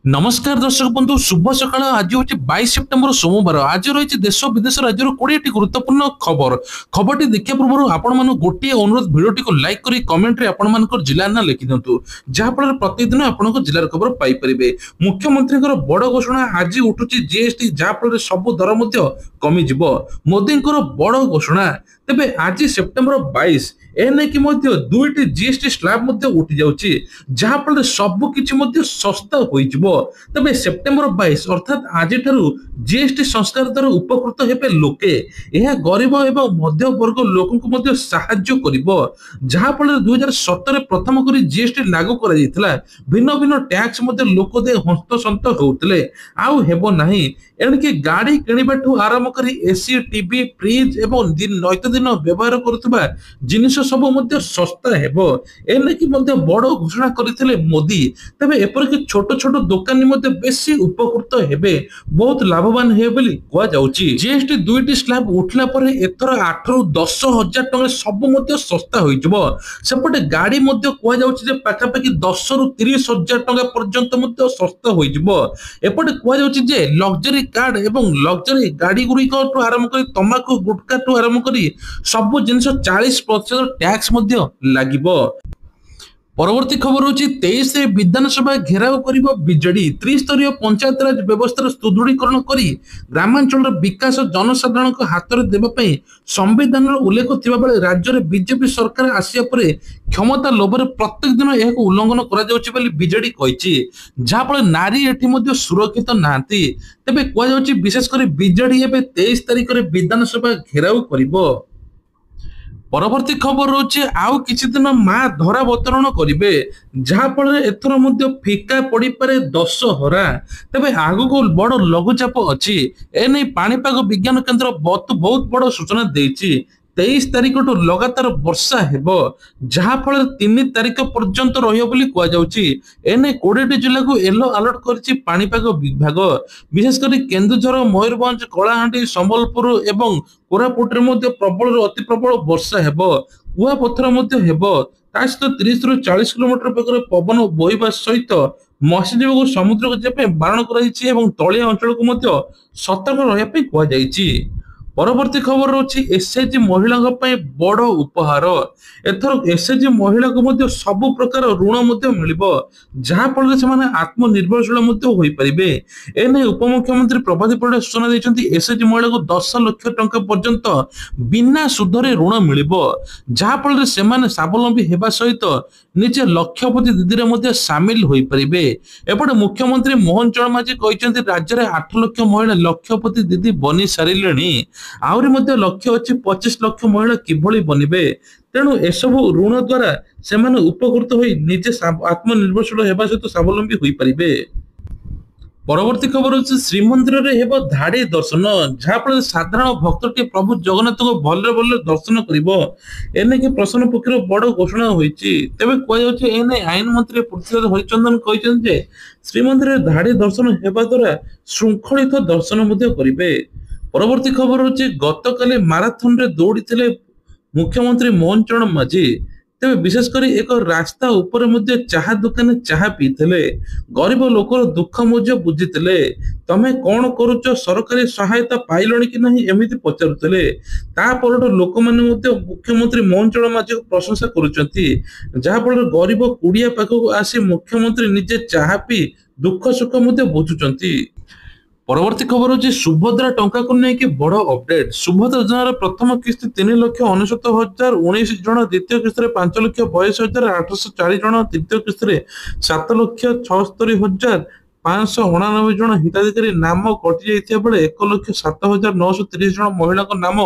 नमस्कार दर्शक बंधु शुभ सकाळ आज हूँ 22 सेप्टेम्बर सोमवार आज रही देश विदेश राज्य 20 गुरुत्वपूर्ण खबर देखा पूर्व आपण गोटे अनुरोध भिडियो को लाइक कर कमेंट रे आपण मान जिला ना लिखि दिंतु जहाँफल प्रतिदिन आपण जिलार खबर पाइपर मुख्यमंत्री बड़ घोषणा आज उठुची जीएसटी जहाँफल सब दर कमिज मोदी बड़ घोषणा तेबे आज सेप्टेम्बर 22 एने कि दुईटी जीएसटी स्लैब उठी जाउची जहाँफल सबकि सस्ता हो तबे सेप्टेम्बर 22 अर्थात आज जीएसटी संस्कार द्वारा उपकृत हेबे लोके यह गरीब एवं मध्य वर्ग लोक साहाय्य करिवो जहाँफल 2017 प्रथम करी जीएसटी लागू करा जायतिला भिन्न भिन्न टैक्स लोक दे हस्तसंत होउतले आउ हेबो नाही एणिके गाड़ी किणिबाठू आरंभ करी एसी टीवी फ्रिज एवं नैत दिन व्यवहार करुवा जिनिस सब सस्ता हेबो एने कि बड़ घोषणा करथिले मोदी तबे एपरकि छोट छोट दोकानी बेसी उपकृत हेबे बहुत लाभवान हे बोली कुआ जाउची जीएसटी दुईटी स्लैब उठला परे एथर 8 रु 10 हजार टका सब सस्ता होई जबो सेपटे गाड़ी कुआ जाउची जे पाखापाखि 10 रु 30 हजार टका पर्यंत सस्ता होई जबो एपटे कुआ जाउची जे लग्जरी कार्ड एवं लग्जरी गाड़ी गुड़िक आरंभ कर तंबाकू गुटखा टू आरंभ कर सब जिनिस 40% टैक्स लागिबो। परवर्ती खबर होची 23 विधानसभा घेराव करिबो बीजेडी त्रिस्तरीय पंचायत राज व्यवस्था सुदृढ़ीकरण करी ग्रामांचल विकास जनसाधारण हाथ में देबा पई संविधान उल्लेख थिबा बेले राज्य रे बीजेपी सरकार आसिया परे क्षमता लोभरे प्रत्येक दिन यह उल्लंघन करा जाउची बोली बीजेडी कहिची जहाँफल नारी एठी मध्य सुरक्षित नांती तेबे कुआ जाउची विशेष कर बीजेडी एबे 23 तारिख रे विधानसभा घेराव करिबो। परवर्ती खबर रोचे आउ किछि दिन मां धरा बतरण करिवे जहाँफल एथर फिका पड़ी पारे 10 हरा तेबे आगु बड़ लघुचाप अच्छी एने पाणीपाग विज्ञान केन्द्र बहुत बड़ सूचना देइछि 23 तारिख टू लगातार वर्षा हेबो जहाँफल 3 तारिख पर्यंत रहियो बोली कुआ जाउछि एने 20 जिला को येलो अलर्ट करछि पाणीपाग विभाग विशेष कर केन्दुझर मयूरभंज कलाहांडी संबलपुर एवं कोरापुट रे प्रबल अति प्रबल वर्षा हेबो कुआपथर हेबो ता सहित 30 रु 40 किलोमीटर बेगर पवन बोहिबा सहित मत्स्यजीवी को समुद्र को जाय बारण कराइछि एवं तलिया अंचल को सतर्क रहिया पे कुआ जाइछि। परवर्ती खबर रोची एसएचजी महिला बड़ उपहार एथर एसएचजी महिला को सब प्रकार ऋण मिलिबो जहाँफल से आत्मनिर्भरशील होई परिबे एने उपमुख्यमंत्री प्रभाती परिडा सूचना दैछन्ती एसएचजी महिला को 10 लाख टंका पर्यंत बिना सुधरे ऋण मिलिबो जहाँफल से स्वावलंबी हेबा सहित निजे लक्षपति दीदी रे सामिल होई परिबे। एपटे मुख्यमंत्री मोहन चरण माझी कहिसन्ती राज्य रे 8 लाख महिला लक्षपति दीदी बनी सारिलेनी आउरी लक्ष्य अच्छी 25 लाख महिला किभली बनबे तेणु एसबू ऋण द्वारा से उपकृत हो निजे आत्मनिर्भरशील होगा सहित स्वावलंबी हो पारे। परवर्ती खबर होची श्रीमंदिर रे हेबो धाड़ी दर्शन जहाँफल साधारण भक्त प्रभु जगन्नाथ को भले भले दर्शन करिवो एने कि प्रशासन पक्षर बड़ घोषणा होईची तेबे कुआ जाउची एने आईन मंत्री पृथ्वीराज हरिचंदन कहिसन जे श्रीमंदिर रे धाड़ी दर्शन हेबा द्वारा श्रृंखलित दर्शन करिवे। परवर्ती खबर होची गतकाली माराथन रे दौड़ी थिले मुख्यमंत्री मोहन चरण माझी तेबे विशेष कर एक रास्ता ऊपर चाहा दुकान चाहा पीथिले गरीब लोकर दुख बुझीथिले तमे कौन करुच सरकारी सहायता पाइलणी कि नहीं एमिति पचारुथिले ता परठु लोक माने मुख्यमंत्री मोहन चरण माझी को प्रशंसा करुचंती जहाँफल गरीब कुड़िया पाखक आसी मुख्यमंत्री निजे चाहा पी दुख सुख बुझुचंती। परवर्ती खबर होची सुभद्रा टंका को लेकिन बड़ अपडेट सुभद्रा योजनार प्रथम किस्ती 3,69,019 जन द्वितीय किस्ती 5,42,804 जन तृतीय किस्ती 7,76,599 जन हिताधिकारी नाम कटि जाइथिया बेले 1,07,930 जन महिला नाम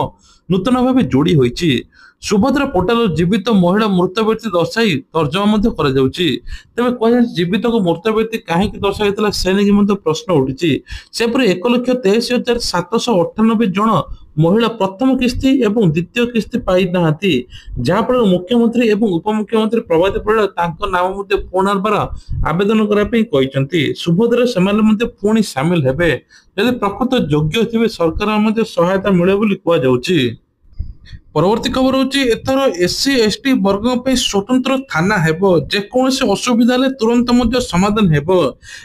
नूतन भाव जोड़ी होईची। सुभद्रा पोर्टाल जीवित महिला मृत व्यक्ति दर्शाई तर्जमा करा जाउची तेबे कह जीवित को मृत व्यक्ति कहीं दर्शाइला से नहीं प्रश्न उठी सेपरि 1,83,798 जन महिला प्रथम किस्ती एवं द्वितीय किस्ती पाई नाहांती जहाँफल मुख्यमंत्री एवं उपमुख्यमंत्री प्रभाती परिडा तांको नाम पुनर्बार आवेदन करते सुभद्रा से पुणी सामिल हेबे यदि प्रकृत योग्य थे सरकार सहायता मिले बोली कह जाउची। ପରବର୍ତ୍ତୀ ଖବର ହଉଛି ଏଥର ଏସସି ଏସଟି ବର୍ଗ ପାଇଁ ସ୍ୱତନ୍ତ୍ର ଥାନା ହେବ, ଯେକୌଣସି ଅସୁବିଧା ହେଲେ ତୁରନ୍ତ ମଧ୍ୟ ସମାଧାନ ହେବ।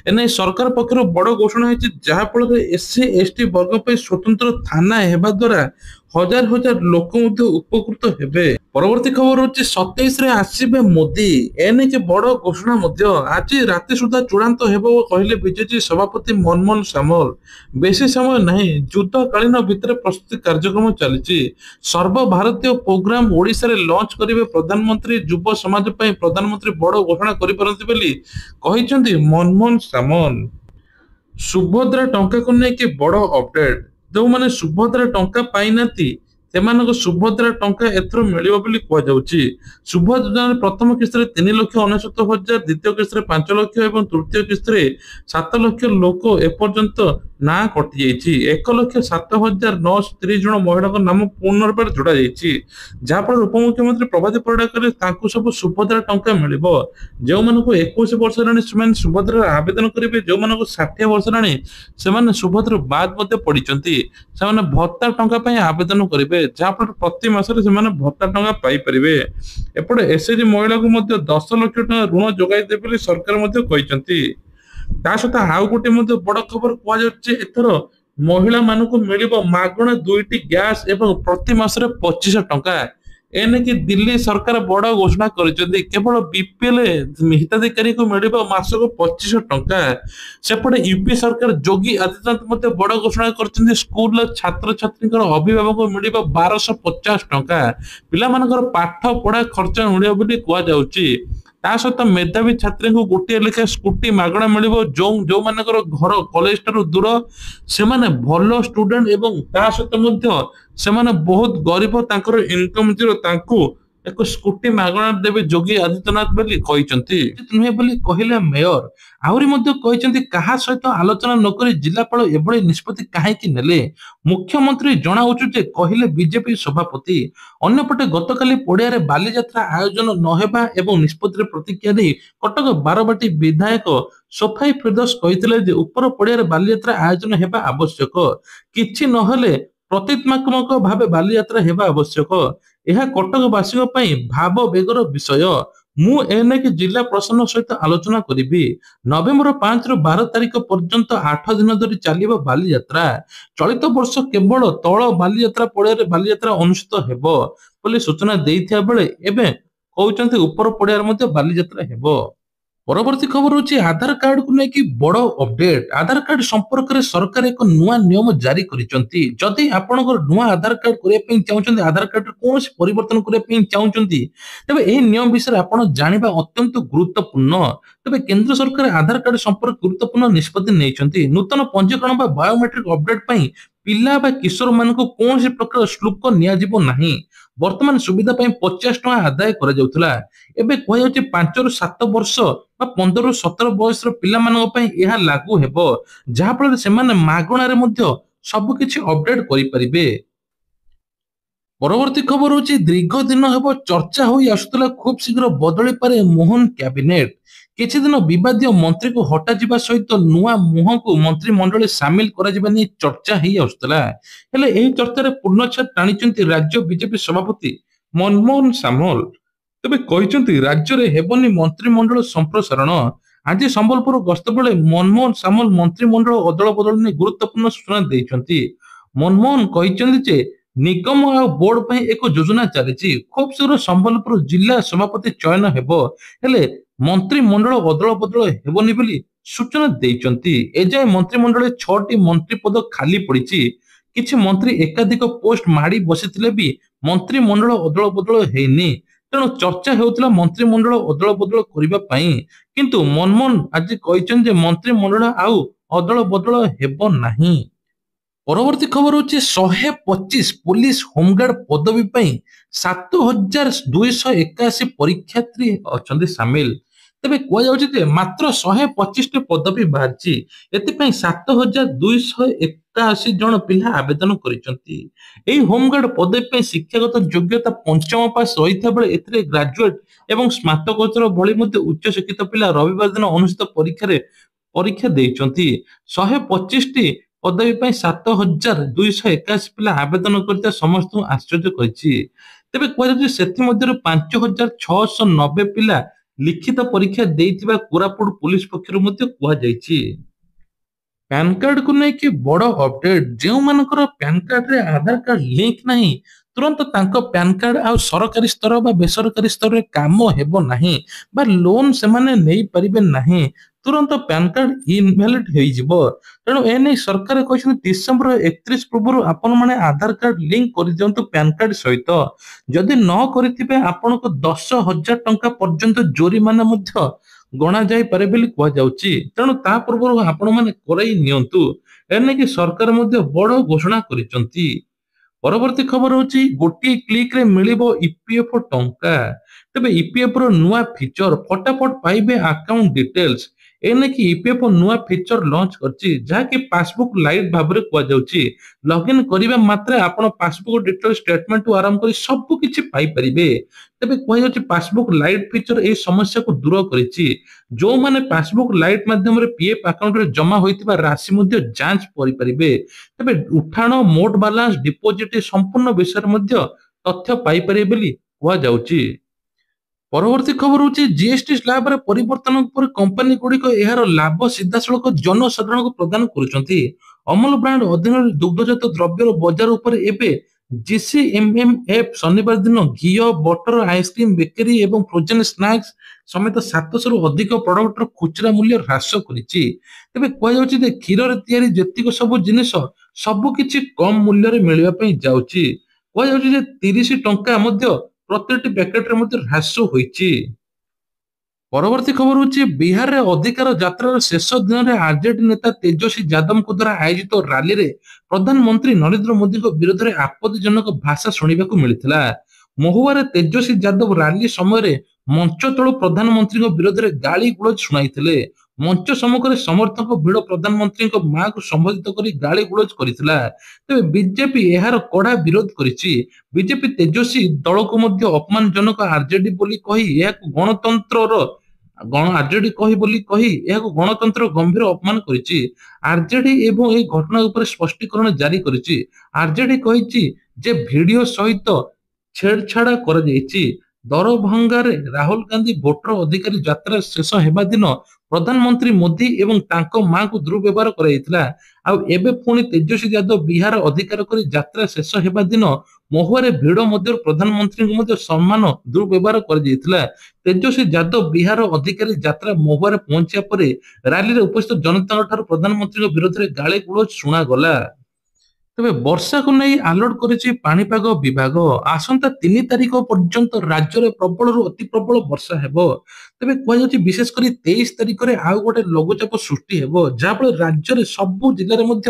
ଏନେଇ ସରକାର ପକ୍ଷରୁ ବଡ଼ ଘୋଷଣା ହେଇଛି, ଯାହା ଫଳରେ ଏସସି ଏସଟି ବର୍ଗ ପାଇଁ ସ୍ୱତନ୍ତ୍ର ଥାନା ହେବା ଦ୍ୱାରା ହଜାର ହଜାର ଲୋକ ମଧ୍ୟ ଉପକୃତ ହେବେ। ପରବର୍ତ୍ତୀ ଖବର ହଉଛି 27ରେ ଆସିବେ ମୋଦି, ଏନେଇକି ବଡ଼ ଘୋଷଣା ମଧ୍ୟ ଆଜି ରାତି ସୁଦ୍ଧା ଚୂଡ଼ାନ୍ତ ହେବ କହିଲେ ବିଜେପି ସଭାପତି ମନମୋହନ ସାମଲ। ବେଶୀ ସମୟ ନାହିଁ, ଯୁଦ୍ଧକାଳୀନ ଭିତରେ ପ୍ରସ୍ତୁତି କାର୍ଯ୍ୟକ୍ରମ ଚାଲିଛି। ସର୍ବଭାରତୀୟ ପ୍ରୋଗ୍ରାମ ଓଡ଼ିଶାରେ ଲଞ୍ଚ କରିବେ ପ୍ରଧାନମନ୍ତ୍ରୀ। ଯୁବ ସମାଜ ପାଇଁ ପ୍ରଧାନମନ୍ତ୍ରୀ ବଡ଼ ଘୋଷଣା କରିପାରନ୍ତି ବୋଲି କହିଛନ୍ତି ମନମୋହନ ସାମଲ। ସୁଭଦ୍ରା ଟଙ୍କାକୁ ନେଇକି ବଡ଼ ଅପଡେଟ୍। ଯେଉଁମାନେ ସୁଭଦ୍ରା ଟଙ୍କା ପାଇନାହାନ୍ତି ସେମାନଙ୍କ ସୁଭଦ୍ରା ଟଙ୍କା ଏଥର ମିଳିବ ବୋଲି କୁହାଯାଉଛି। ସୁଭଦ୍ରା ଯୋଜନାରେ ପ୍ରଥମ କିସ୍ତିରେ 3,69,000, ଦ୍ୱିତୀୟ କିସ୍ତିରେ 5 ଲକ୍ଷ ଏବଂ ତୃତୀୟ କିସ୍ତିରେ 7 ଲକ୍ଷ ଲୋକ ଏପର୍ଯ୍ୟନ୍ତ ନାଁ କଟିଯାଇଛି। 1,07,930 ଜଣ ମହିଳାଙ୍କ ନାମ ପୁନର୍ବାର ଯୋଡ଼ାଯାଇଛି, ଯାହାଫଳରେ ଉପମୁଖ୍ୟମନ୍ତ୍ରୀ ପ୍ରଭାତୀ ପରିଡ଼ା କହିଲେ ତାଙ୍କୁ ସବୁ ସୁଭଦ୍ରା ଟଙ୍କା ମିଳିବ। ଯେଉଁମାନଙ୍କୁ 21 ବର୍ଷ ହେଲାଣି ସେମାନେ ସୁଭଦ୍ରାର ଆବେଦନ କରିବେ, ଯେଉଁମାନଙ୍କୁ 60 ବର୍ଷ ହେଲାଣି ସେମାନେ ସୁଭଦ୍ରା ବାଦ୍ ମଧ୍ୟ ପଡ଼ିଛନ୍ତି, ସେମାନେ ଭତ୍ତା ଟଙ୍କା ପାଇଁ ଆବେଦନ କରିବେ, ଯାହାଫଳରେ ପ୍ରତି ମାସରେ ସେମାନେ ଭତ୍ତା ଟଙ୍କା ପାଇପାରିବେ। ଏପଟେ ଏସଏଚଜି ମହିଳାଙ୍କୁ ମଧ୍ୟ 10 ଲକ୍ଷ ଟଙ୍କା ଋଣ ଯୋଗାଇ ଦେବେ ବୋଲି ସରକାର ମଧ୍ୟ କହିଛନ୍ତି। ତା ସହିତ ଆଉ ଗୋଟେ ମଧ୍ୟ ବଡ଼ ଖବର କୁହାଯାଉଛି, ଏଥର ମହିଳାମାନଙ୍କୁ ମିଳିବ ମାଗଣା 2ଟି ଗ୍ୟାସ୍ ଏବଂ ପ୍ରତି ମାସରେ 25 ଟଙ୍କା। ଏନେକି ଦିଲ୍ଲୀ ସରକାର ବଡ଼ ଘୋଷଣା କରିଛନ୍ତି। କେବଳ ବିପିଏଲ ହିତାଧିକାରୀଙ୍କୁ ମିଳିବ ମାସକୁ 25 ଟଙ୍କା। ସେପଟେ ୟୁପି ସରକାର ଯୋଗୀ ଆଦିତ୍ୟନାଥ ମଧ୍ୟ ବଡ଼ ଘୋଷଣା କରିଛନ୍ତି, ସ୍କୁଲର ଛାତ୍ରଛାତ୍ରୀଙ୍କର ଅଭିଭାବକଙ୍କୁ ମିଳିବ 1250 ଟଙ୍କା। ପିଲାମାନଙ୍କର ପାଠ ପଢା ଖର୍ଚ୍ଚ ମିଳିବ ବୋଲି କୁହାଯାଉଛି। ତା ସହିତ ମେଧାବୀ ଛାତ୍ରୀଙ୍କୁ ଗୋଟିଏ ଲେଖାଏଁ ସ୍କୁଟି ମାଗଣା ମିଳିବ। ଯୋଉମାନଙ୍କର ଘର କଲେଜ ଠାରୁ ଦୂର ସେମାନେ ଭଲ ଷ୍ଟୁଡେଣ୍ଟ ଏବଂ ତା ସହିତ ମଧ୍ୟ ସେମାନେ ବହୁତ ଗରିବ, ତାଙ୍କର ଇନକମ ଜିରୋ, ତାଙ୍କୁ ଏକ ସ୍କୁଟି ମାଗଣା ଦେବେ ଯୋଗୀ ଆଦିତ୍ୟନାଥ ବୋଲି କହିଛନ୍ତି। ନୁହେଁ ବୋଲି କହିଲେ ମେୟର। ଆହୁରି ମଧ୍ୟ କହିଛନ୍ତି କାହା ସହିତ ଆଲୋଚନା ନକରି ଜିଲ୍ଲାପାଳ ଏଭଳି ନିଷ୍ପତ୍ତି କାହିଁକି ନେଲେ ମୁଖ୍ୟମନ୍ତ୍ରୀ ଜଣାଉଛୁ ଯେ କହିଲେ ବିଜେପି ସଭାପତି। ଅନ୍ୟପଟେ ଗତକାଲି ପଡିଆରେ ବାଲିଯାତ୍ରା ଆୟୋଜନ ନହେବା ଏବଂ ନିଷ୍ପତ୍ତିରେ ପ୍ରତିକ୍ରିୟା ଦେଇ କଟକ ବାରବାଟୀ ବିଧାୟକ ସୋଫାଇ ଫିରଦୋସ କହିଥିଲେ ଯେ ଉପର ପଡିଆରେ ବାଲିଯାତ୍ରା ଆୟୋଜନ ହେବା ଆବଶ୍ୟକ, କିଛି ନହେଲେ ପ୍ରତିତ୍ମାତ୍ମକ ଭାବେ ବାଲିଯାତ୍ରା ହେବା ଆବଶ୍ୟକ। ଏହା କଟକବାସୀଙ୍କ ପାଇଁ ଭାବ ବେଗର ବିଷୟ। ମୁଁ ଏନେଇକି ଜିଲ୍ଲା ପ୍ରଶାସନ ସହିତ ଆଲୋଚନା କରିବି। ନଭେମ୍ବର 5ରୁ 12 ତାରିଖ ପର୍ଯ୍ୟନ୍ତ 8 ଦିନ ଧରି ଚାଲିବ ବାଲିଯାତ୍ରା। ଚଳିତ ବର୍ଷ କେବଳ ତଳ ବାଲିଯାତ୍ରା ପଡିଆରେ ବାଲିଯାତ୍ରା ଅନୁଷ୍ଠିତ ହେବ ବୋଲି ସୂଚନା ଦେଇଥିବା ବେଳେ ଏବେ କହୁଛନ୍ତି ଉପର ପଡିଆରେ ମଧ୍ୟ ବାଲିଯାତ୍ରା ହେବ। ପରବର୍ତ୍ତୀ ଖବର ହଉଛି ଆଧାର କାର୍ଡକୁ ନେଇକି ବଡ ଅପଡେଟ। ଆଧାର କାର୍ଡ ସମ୍ପର୍କରେ ସରକାର ଏକ ନୂଆ ନିୟମ ଜାରି କରିଛନ୍ତି। ଯଦି ଆପଣଙ୍କର ନୂଆ ଆଧାର କାର୍ଡ କରିବା ପାଇଁ ଚାହୁଁଛନ୍ତି, ଆଧାର କାର୍ଡରେ କୌଣସି ପରିବର୍ତ୍ତନ କରିବା ପାଇଁ ଚାହୁଁଛନ୍ତି, ତେବେ ଏହି ନିୟମ ବିଷୟରେ ଆପଣ ଜାଣିବା ଅତ୍ୟନ୍ତ ଗୁରୁତ୍ୱପୂର୍ଣ୍ଣ। ତେବେ କେନ୍ଦ୍ର ସରକାର ଆଧାର କାର୍ଡ ସମ୍ପର୍କ ଗୁରୁତ୍ୱପୂର୍ଣ୍ଣ ନିଷ୍ପତ୍ତି ନେଇଛନ୍ତି। ନୂତନ ପଞ୍ଜୀକରଣ ବା ବାୟୋମେଟ୍ରିକ ଅପଡେଟ ପାଇଁ ପିଲା ବା କିଶୋର ମାନଙ୍କୁ କୌଣସି ପ୍ରକାର ଶୁଳ୍କ ନିଆଯିବ ନାହିଁ। ବର୍ତ୍ତମାନ ସୁବିଧା ପାଇଁ 50 ଟଙ୍କା ଆଦାୟ କରାଯାଉଥିଲା, ଏବେ କୁହାଯାଉଛି 5ରୁ 7 ବର୍ଷ ବା 15ରୁ 17 ବୟସର ପିଲାମାନଙ୍କ ପାଇଁ ଏହା ଲାଗୁ ହେବ, ଯାହାଫଳରେ ସେମାନେ ମାଗଣାରେ ମଧ୍ୟ ସବୁ କିଛି ଅପଡେଟ କରିପାରିବେ। ପରବର୍ତ୍ତୀ ଖବର ହଉଛି ଦୀର୍ଘ ଦିନ ହେବ ଚର୍ଚ୍ଚା ହୋଇ ଆସୁଥିଲା ଖୁବ୍ ଶୀଘ୍ର ବଦଳି ପାରେ ମୋହନ କ୍ୟାବିନେଟ। କିଛି ଦିନ ବିବାଦୀୟ ମନ୍ତ୍ରୀକୁ ହଟାଯିବା ସହିତ ନୂଆ ମୁହଁକୁ ମନ୍ତ୍ରିମଣ୍ଡଳରେ ସାମିଲ କରାଯିବା ନେଇ ଚର୍ଚ୍ଚା ହେଇ ଆସୁଥିଲା। ହେଲେ ଏହି ଚର୍ଚ୍ଚାରେ ପୂର୍ଣ୍ଣଚ୍ଛେଦ ଟାଣିଛନ୍ତି ରାଜ୍ୟ ବିଜେପି ସଭାପତି ମନମୋହନ ସାମଲ। ତେବେ କହିଛନ୍ତି ରାଜ୍ୟରେ ହେବନି ମନ୍ତ୍ରିମଣ୍ଡଳ ସମ୍ପ୍ରସାରଣ। ଆଜି ସମ୍ବଲପୁର ଗସ୍ତ ବେଳେ ମନମୋହନ ସାମଲ ମନ୍ତ୍ରିମଣ୍ଡଳ ଅଦଳ ବଦଳ ନେଇ ଗୁରୁତ୍ୱପୂର୍ଣ୍ଣ ସୂଚନା ଦେଇଛନ୍ତି। ମନମୋହନ କହିଛନ୍ତି ଯେ ନିଗମ ଆଉ ବୋର୍ଡ ପାଇଁ ଏକ ଯୋଜନା ଚାଲିଛି। ଖୁବ୍ ଶୀଘ୍ର ସମ୍ବଲପୁର ଜିଲ୍ଲା ସଭାପତି ଚୟନ ହେବ, ହେଲେ ମନ୍ତ୍ରିମଣ୍ଡଳ ଅଦଳ ବଦଳ ହେବନି ବୋଲି ସୂଚନା ଦେଇଛନ୍ତି। ଏଯାଏ ମନ୍ତ୍ରିମଣ୍ଡଳରେ 6ଟି ମନ୍ତ୍ରୀ ପଦ ଖାଲି ପଡିଛି। କିଛି ମନ୍ତ୍ରୀ ଏକାଧିକ ପୋଷ୍ଟ ମାଡି ବସିଥିଲେ ବି ମନ୍ତ୍ରିମଣ୍ଡଳ ଅଦଳ ବଦଳ ହେଇନି। ତେଣୁ ଚର୍ଚ୍ଚା ହେଉଥିଲା ମନ୍ତ୍ରିମଣ୍ଡଳ ଅଦଳ ବଦଳ କରିବା ପାଇଁ, କିନ୍ତୁ ମନମୋହନ ଆଜି କହିଛନ୍ତି ଯେ ମନ୍ତ୍ରିମଣ୍ଡଳ ଆଉ ଅଦଳ ବଦଳ ହେବ ନାହିଁ। ପରବର୍ତ୍ତୀ ଖବର ହଉଛି 125 ପୋଲିସ ହୋମଗାର୍ଡ ପଦବୀ ପାଇଁ 7,281 ପରୀକ୍ଷାର୍ଥୀ ଅଛନ୍ତି ସାମିଲ। ତେବେ କୁହାଯାଉଛି ଯେ ମାତ୍ର 125ଟି ପଦବୀ ବାହାରିଛି। ଏଥିପାଇଁ 7,281 ଜଣ ପିଲା ଆବେଦନ କରିଛନ୍ତି। ଏହି ହୋମଗାର୍ଡ ପଦବୀ ପାଇଁ ଶିକ୍ଷାଗତ ଯୋଗ୍ୟତା 5ମ ପାସ୍ ରହିଥିବା ବେଳେ ଏଥିରେ ଗ୍ରାଜୁଏଟ ଏବଂ ସ୍ନାତକୋତ୍ତର ଭଳି ମଧ୍ୟ ଉଚ୍ଚ ଶିକ୍ଷିତ ପିଲା ରବିବାର ଦିନ ଅନୁଷ୍ଠିତ ପରୀକ୍ଷା ଦେଇଛନ୍ତି। 125ଟି ପଦବୀ ପାଇଁ 7,281 ପିଲା ଆବେଦନ କରିଥିବା ସମସ୍ତଙ୍କୁ ଆଶ୍ଚର୍ଯ୍ୟ କରିଛି। ତେବେ କୁହାଯାଉଛି ସେଥିମଧ୍ୟରୁ 5,690 ପିଲା ଲିଖିତ ପରୀକ୍ଷା ଦେଇଥିବା କୋରାପୁଟ ପୁଲିସ ପକ୍ଷରୁ ମଧ୍ୟ କୁହାଯାଇଛି। ପ୍ୟାନ କାର୍ଡକୁ ନେଇକି ବଡ ଅପଡେଟ। ଯେଉଁମାନଙ୍କର ପ୍ୟାନ କାର୍ଡରେ ଆଧାର କାର୍ଡ ଲିଙ୍କ ନାହିଁ, ତୁରନ୍ତ ତାଙ୍କ ପ୍ୟାନ କାର୍ଡ ଆଉ ସରକାରୀ ସ୍ତର ବା ବେସରକାରୀ ସ୍ତରରେ କାମ ହେବ ନାହିଁ ବା ଲୋନ ସେମାନେ ନେଇପାରିବେ ନାହିଁ। ତୁରନ୍ତ ପ୍ୟାନ କାର୍ଡ ଇନଭ୍ୟାଲିଡ ହେଇଯିବ। ତେଣୁ ଏନେଇ ସରକାର କହିଛନ୍ତି ଡିସେମ୍ବର 31 ପୂର୍ବରୁ ଆପଣମାନେ ଆଧାର କାର୍ଡ ଲିଙ୍କ କରିଦିଅନ୍ତୁ ପ୍ୟାନ କାର୍ଡ ସହିତ। ଯଦି ନ କରିଥିବେ ଆପଣଙ୍କୁ 10,000 ଟଙ୍କା ପର୍ଯ୍ୟନ୍ତ ଜୋରିମାନା ମଧ୍ୟ ଗଣା ଯାଇପାରେ ବୋଲି କୁହାଯାଉଛି। ତେଣୁ ତା ପୂର୍ବରୁ ଆପଣମାନେ କରାଇ ନିଅନ୍ତୁ। ଏନେକି ସରକାର ମଧ୍ୟ ବଡ ଘୋଷଣା କରିଛନ୍ତି। ପରବର୍ତ୍ତୀ ଖବର ହଉଛି ଗୋଟିଏ କ୍ଲିକ ରେ ମିଳିବ ଇପିଏଫଓ ଟଙ୍କା। ତେବେ ଇପିଏଫ ର ନୂଆ ଫିଚର ଫଟାଫଟ ପାଇବେ ଆକାଉଣ୍ଟ ଡିଟେଲ୍ସ। ଏନେକି ଇପିଏଫଓ ନୂଆ ଫିଚର ଲଞ୍ଚ କରିଛି, ଯାହାକି ପାସବୁକ୍ ଲାଇଟ ଭାବରେ କୁହାଯାଉଛି। ଲଗ୍ଇନ କରିବା ମାତ୍ରେ ଆପଣ ପାସବୁକ୍ ଡିଟେଲ ଷ୍ଟେଟମେଣ୍ଟ ଆରମ୍ଭ କରି ସବୁ କିଛି ପାଇପାରିବେ। ତେବେ କୁହାଯାଉଛି ପାସବୁକ୍ ଲାଇଟ ଫିଚର ଏହି ସମସ୍ୟାକୁ ଦୂର କରିଛି। ଯେଉଁମାନେ ପାସବୁକ୍ ଲାଇଟ ମାଧ୍ୟମରେ ପିଏଫ ଆକାଉଣ୍ଟରେ ଜମା ହୋଇଥିବା ରାଶି ମଧ୍ୟ ଯାଞ୍ଚ କରିପାରିବେ। ତେବେ ଉଠାଣ, ମୋଟ ବାଲାନ୍ସ, ଡିପୋଜିଟ ସମ୍ପୂର୍ଣ୍ଣ ବିଷୟରେ ମଧ୍ୟ ତଥ୍ୟ ପାଇପାରିବେ ବୋଲି କୁହାଯାଉଛି। ପରବର୍ତ୍ତୀ ଖବର ହଉଛି ଜିଏସଟି ସ୍ଲାବରେ ପରିବର୍ତ୍ତନ ପରେ କମ୍ପାନୀ ଗୁଡିକ ଏହାର ଲାଭ ସିଧାସଳଖ ଜନସାଧାରଣଙ୍କୁ ପ୍ରଦାନ କରୁଛନ୍ତି। ଅମୁଲ ବ୍ରାଣ୍ଡ ଅଧୀନରେ ଦୁଗ୍ଧଜାତ ଦ୍ରବ୍ୟର ବଜାର ଉପରେ ଏବେ ଜିସିଏମଏମଏଫ ଶନିବାର ଦିନ ଘିଅ, ବଟର, ଆଇସ୍କ୍ରିମ, ବେକେରୀ ଏବଂ ଫ୍ରୋଜେନ ସ୍ନାକ୍ସ ସମେତ 700ରୁ ଅଧିକ ପ୍ରଡକ୍ଟର ଖୁଚୁରା ମୂଲ୍ୟ ହ୍ରାସ କରିଛି। ତେବେ କୁହାଯାଉଛି ଯେ କ୍ଷୀରରେ ତିଆରି ଯେତିକ ସବୁ ଜିନିଷ ସବୁ କିଛି କମ ମୂଲ୍ୟରେ ମିଳିବା ପାଇଁ ଯାଉଛି। କୁହାଯାଉଛି ଯେ 30 ଟଙ୍କା ମଧ୍ୟ ପ୍ରତିଟି ପ୍ୟାକେଟରେ ମଧ୍ୟ ହ୍ରାସ ହୋଇଛି। ପରବର୍ତ୍ତୀ ଖବର ହଉଛି ବିହାରରେ ଅଧିକାର ଯାତ୍ରାର ଶେଷ ଦିନରେ ଆରଜେଡି ନେତା ତେଜସ୍ୱୀ ଯାଦବଙ୍କ ଦ୍ୱାରା ଆୟୋଜିତ ରାଲିରେ ପ୍ରଧାନମନ୍ତ୍ରୀ ନରେନ୍ଦ୍ର ମୋଦିଙ୍କ ବିରୋଧରେ ଆପତ୍ତିଜନକ ଭାଷା ଶୁଣିବାକୁ ମିଳିଥିଲା। ମହୁଆରେ ତେଜସ୍ୱୀ ଯାଦବ ରାଲି ସମୟରେ ମଞ୍ଚ ତଳୁ ପ୍ରଧାନମନ୍ତ୍ରୀଙ୍କ ବିରୋଧରେ ଗାଳି ଗୁଳଜ ଶୁଣାଇଥିଲେ। ମଞ୍ଚ ସମ୍ମୁଖରେ ସମର୍ଥକ ଭିଡ଼ ପ୍ରଧାନମନ୍ତ୍ରୀଙ୍କ ମାଙ୍କୁ ସମ୍ବୋଧିତ କରି ଗାଳି ଗୁଳଜ କରିଥିଲା। ତେବେ ବିଜେପି ଏହାର କଡା ବିରୋଧ କରିଛି। ବିଜେପି ତେଜସ୍ୱୀ ଦଳକୁ ମଧ୍ୟ ଅପମାନଜନକ ଆରଜେଡି ବୋଲି କହି ଏହାକୁ ଆରଜେଡି ବୋଲି କହି ଏହାକୁ ଗଣତନ୍ତ୍ର ଗମ୍ଭୀର ଅପମାନ କରିଛି। ଆରଜେଡି ଏବଂ ଏହି ଘଟଣା ଉପରେ ସ୍ପଷ୍ଟୀକରଣ ଜାରି କରିଛି। ଆରଜେଡି କହିଛି ଯେ ଭିଡିଓ ସହିତ ଛେଡଛାଡ କରାଯାଇଛି। ଦରଭଙ୍ଗାରେ ରାହୁଲ ଗାନ୍ଧୀ ଭୋଟର ଅଧିକାର ଯାତ୍ରା ଶେଷ ହେବା ଦିନ ପ୍ରଧାନମନ୍ତ୍ରୀ ମୋଦି ଏବଂ ତାଙ୍କ ମାଙ୍କୁ ଦୁର୍ବ୍ୟବହାର କରାଯାଇଥିଲା। ଆଉ ଏବେ ପୁଣି ତେଜସ୍ୱୀ ଯାଦବ ବିହାର ଅଧିକାର କରି ଯାତ୍ରା ଶେଷ ହେବା ଦିନ ମହୁଆରେ ଭିଡ ମଧ୍ୟରୁ ପ୍ରଧାନମନ୍ତ୍ରୀଙ୍କୁ ମଧ୍ୟ ସମ୍ମାନ ଦୁର୍ବ୍ୟବହାର କରାଯାଇଥିଲା। ତେଜସ୍ୱୀ ଯାଦବ ବିହାର ଅଧିକାରୀ ଯାତ୍ରା ମହୁଆରେ ପହଞ୍ଚିବା ପରେ ରାଲିରେ ଉପସ୍ଥିତ ଜନତାଙ୍କ ଠାରୁ ପ୍ରଧାନମନ୍ତ୍ରୀଙ୍କ ବିରୋଧରେ ଗାଳି ଗୁଳଜ ଶୁଣାଗଲା। ତେବେ ବର୍ଷାକୁ ନେଇ ଆଲର୍ଟ କରିଛି ପାଣିପାଗ ବିଭାଗ। ଆସନ୍ତା 3 ତାରିଖ ପର୍ଯ୍ୟନ୍ତ ରାଜ୍ୟରେ ପ୍ରବଳରୁ ଅତି ପ୍ରବଳ ବର୍ଷା ହେବ। ତେବେ କୁହାଯାଉଛି ବିଶେଷ କରି 23 ତାରିଖରେ ଆଉ ଗୋଟେ ଲଘୁଚାପ ସୃଷ୍ଟି ହେବ, ଯାହାଫଳରେ ରାଜ୍ୟରେ ସବୁ ଜିଲ୍ଲାରେ ମଧ୍ୟ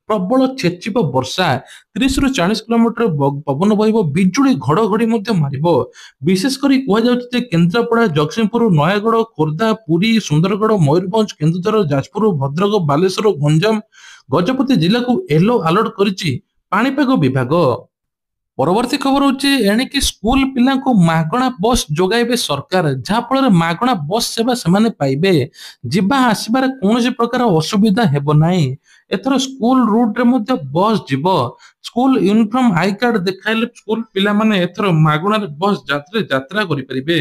ପ୍ରବଳ ଛେଚିବ ବର୍ଷା। 30ରୁ 40 କିଲୋମିଟର ପବନ ବହିବ, ବିଜୁଳି ଘଡଘଡି ମଧ୍ୟ ମାରିବ। ବିଶେଷ କରି କୁହାଯାଉଛି ଯେ କେନ୍ଦ୍ରାପଡା, ଜଗତସିଂହପୁର, ନୟାଗଡ, ଖୋର୍ଦ୍ଧା, ପୁରୀ, ସୁନ୍ଦରଗଡ଼, ମୟୂରଭଞ୍ଜ, କେନ୍ଦୁଝର, ଯାଜପୁର, ଭଦ୍ରକ, ବାଲେଶ୍ୱର, ଗଞ୍ଜାମ, ଗଜପତି ଜିଲ୍ଲାକୁ ୟେଲୋ ଆଲର୍ଟ କରିଛି ପାଣିପାଗ ବିଭାଗ। ପରବର୍ତ୍ତୀ ଖବର ହଉଛି ଏଣିକି ସ୍କୁଲ ପିଲାଙ୍କୁ ମାଗଣା ବସ୍ ଯୋଗାଇବେ ସରକାର, ଯାହା ଫଳରେ ମାଗଣା ବସ୍ ସେବା ସେମାନେ ପାଇବେ। ଯିବା ଆସିବାରେ କୌଣସି ପ୍ରକାର ଅସୁବିଧା ହେବ ନାହିଁ। ଏଥର ସ୍କୁଲ ରୁଟରେ ମଧ୍ୟ ବସ୍ ଯିବ। ସ୍କୁଲ ୟୁନିଫର୍ମ, ଆଇ କାର୍ଡ ଦେଖାଇଲେ ସ୍କୁଲ ପିଲାମାନେ ଏଥର ମାଗଣାରେ ବସ୍ ଯାତ୍ରା କରିପାରିବେ।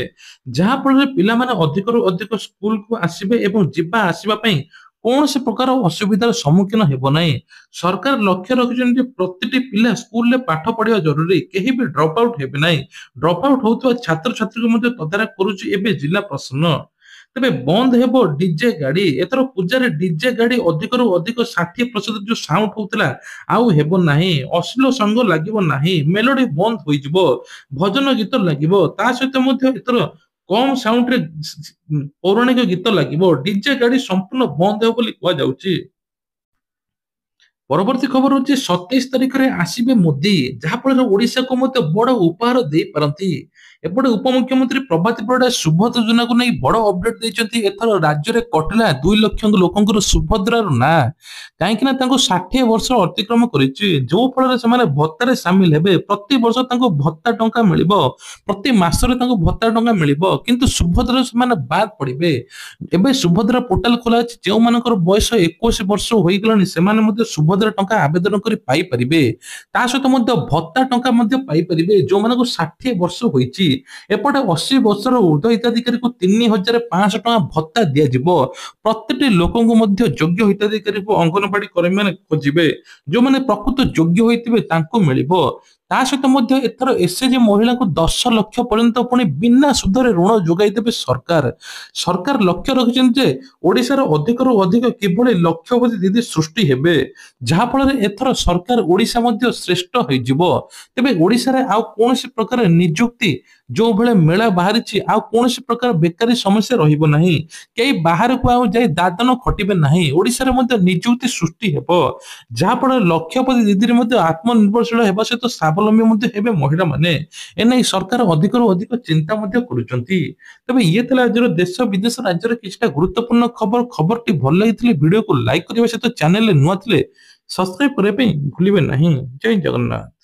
ଯାହା ଫଳରେ ପିଲାମାନେ ଅଧିକରୁ ଅଧିକ ସ୍କୁଲକୁ ଆସିବେ ଏବଂ ଯିବା ଆସିବା ପାଇଁ କୌଣସି ପ୍ରକାର ଅସୁବିଧାର ସମ୍ମୁଖୀନ ହେବ ନାହିଁ। ସରକାର ଲକ୍ଷ୍ୟ ରଖିଛନ୍ତି ଯେ ପ୍ରତିଟି ପିଲା ସ୍କୁଲରେ ପାଠ ପଢିବା ଜରୁରୀ, କେହି ବି ଡ୍ରପ୍ ଆଉଟ୍ ହେବେ ନାହିଁ। ଡ୍ରପ୍ ଆଉଟ୍ ହଉଥିବା ଛାତ୍ରଛାତ୍ରୀଙ୍କୁ ମଧ୍ୟ ତଦାରଖ କରୁଛି ଏବେ ଜିଲ୍ଲା ପ୍ରଶାସନ। ତେବେ ବନ୍ଦ ହେବ ଡିଜେ ଗାଡି। ଏଥର ପୂଜାରେ ଡିଜେ ଗାଡି ଅଧିକରୁ ଅଧିକ 60% ଯୋଉ ସାଉଣ୍ଡ ହଉଥିଲା ଆଉ ହେବ ନାହିଁ। ଅଶ୍ଳୀଳ ସଙ୍ଗ ଲାଗିବ ନାହିଁ, ମେଲୋଡି ବନ୍ଦ ହୋଇଯିବ, ଭଜନ ଗୀତ ଲାଗିବ। ତା ସହିତ ମଧ୍ୟ ଏଥର କମ ସାଉଣ୍ଡରେ ପୌରାଣିକ ଗୀତ ଲାଗିବ। ଡିଜେ ଗାଡି ସମ୍ପୂର୍ଣ୍ଣ ବନ୍ଦ ହେବ ବୋଲି କୁହାଯାଉଛି। ପରବର୍ତ୍ତୀ ଖବର ହଉଛି 27 ତାରିଖରେ ଆସିବେ ମୋଦି, ଯାହାଫଳରେ ଓଡିଶାକୁ ମଧ୍ୟ ବଡ ଉପହାର ଦେଇପାରନ୍ତି। एपटे उपमुख्यमंत्री प्रभाती परिडा सुभद्रा योजना को नहीं बड़ अपडेट देइचंती। एथर राज्य रे कटिला 2 लाख लोकंकर सुभद्रार ना कहीं 60 वर्ष अतिक्रम करिछि, जो फल से माने भत्तारे सामिल हेबे। प्रति वर्ष तांको भत्ता टंका मिलिबो, प्रति मासरे तांको भत्ता टंका मिलिबो, किंतु सुभद्रा से माने बाद पड़िबे। एबे सुभद्रा पोर्टाल खोला अछि, जेउ मानकर बयस 21 वर्ष होई गेलानी सेमाने मध्ये सुभद्रा टंका आवेदन करि पाई परिबे। ता सहित मध्ये भत्ता टंका मध्ये पाई परिबे जो मानको 60 वर्ष होईछि। एपटे 80 वर्षर ऊर्ध्व हिताधिकारी को 3500 टका भत्ता दिया जिवो। प्रत्येक लोकଙ୍କୁ ମଧ୍ୟ ଯୋଗ୍ୟ ହିତାଧିକାରୀକୁ ଅଙ୍ଗନବାଡି କର୍ମୀ ମାନେ ଖୋଜିବେ, ଯୋଉମାନେ ପ୍ରକୃତ ଯୋଗ୍ୟ ହୋଇଥିବେ ତାଙ୍କୁ ମିଳିବ। ତା ସହିତ ମଧ୍ୟ ଏଥର ଏସଏଚଜି ମହିଳାଙ୍କୁ 10 ଲକ୍ଷ ପର୍ଯ୍ୟନ୍ତ ପୁଣି ବିନା ସୁଧରେ ଋଣ ଯୋଗାଇ ଦେବେ ସରକାର। ସରକାର ଲକ୍ଷ୍ୟ ରଖିଛନ୍ତି ଯେ ଓଡିଶାର ଅଧିକରୁ ଅଧିକ କିଭଳି ଲକ୍ଷପତି ଦିଦି ସୃଷ୍ଟି ହେବେ, ଯାହା ଫଳରେ ଏଥର ସରକାର ଓଡିଶା ମଧ୍ୟ ଶ୍ରେଷ୍ଠ ହୋଇଯିବ। ତେବେ ଓଡିଶାରେ ଆଉ କୌଣସି ପ୍ରକାର ନିଯୁକ୍ତି ଯୋଉ ଭଳି ମେଳା ବାହାରିଛି ଆଉ କୌଣସି ପ୍ରକାର ବେକାରୀ ସମସ୍ୟା ରହିବ ନାହିଁ। କେହି ବାହାରକୁ ଆଉ ଯାଇ ଦାଦନ ଖଟିବେ ନାହିଁ। ଓଡିଶାରେ ମଧ୍ୟ ନିଯୁକ୍ତି ସୃଷ୍ଟି ହେବ, ଯାହା ଫଳରେ ଲକ୍ଷପତି ଦିଦିରେ ମଧ୍ୟ ଆତ୍ମନିର୍ଭରଶୀଳ ହେବା ସହିତ ସ୍ୱାବଲମ୍ବୀ ମଧ୍ୟ ହେବେ ମହିଳା ମାନେ। ଏନେଇ ସରକାର ଅଧିକରୁ ଅଧିକ ଚିନ୍ତା ମଧ୍ୟ କରୁଛନ୍ତି। ତେବେ ଇଏ ଥିଲା ଆଜିର ଦେଶ ବିଦେଶ ରାଜ୍ୟର କିଛିଟା ଗୁରୁତ୍ୱପୂର୍ଣ୍ଣ ଖବର। ଖବରଟି ଭଲ ଲାଗିଥିଲେ ଭିଡିଓକୁ ଲାଇକ୍ କରିବା ସହିତ ଚ୍ୟାନେଲରେ ନୂଆ ଥିଲେ ସବସ୍କ୍ରାଇବ କରିବା ପାଇଁ ଭୁଲିବେ ନାହିଁ। ଜୟ ଜଗନ୍ନାଥ।